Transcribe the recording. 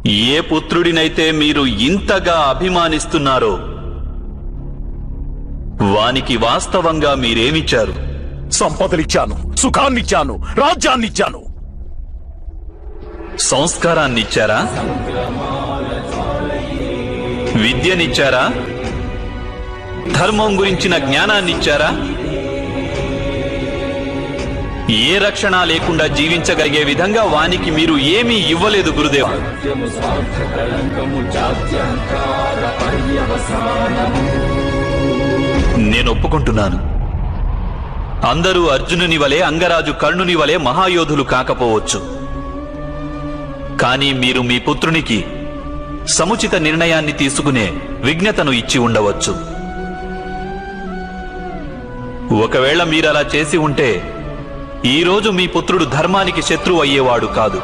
ఏ పుత్రుడినైతే మీరు ఇంతగా అభిమానిస్తున్నారో వానికి వాస్తవంగా మీరేమిచ్చారు? సంపదలిచ్చాను, సుఖాన్నిచ్చాను, రాజ్యాన్నిచ్చాను. సంస్కారాన్నిచ్చారా? విద్యనిచ్చారా? ధర్మం గురించిన జ్ఞానాన్నిచ్చారా? ఏ రక్షణ లేకుండా జీవించగలిగే విధంగా వానికి మీరు ఏమీ ఇవ్వలేదు గురుదేవ. నేను ఒప్పుకుంటున్నాను, అందరూ అర్జునుని వలె, అంగరాజు కర్ణుని వలె మహాయోధులు కాకపోవచ్చు. కానీ మీరు మీ పుత్రునికి సముచిత నిర్ణయాన్ని తీసుకునే విజ్ఞతను ఇచ్చి ఉండవచ్చు. ఒకవేళ మీరలా చేసి ఉంటే ఈరోజు మీ పుత్రుడు ధర్మానికి శత్రువు అయ్యేవాడు కాదు.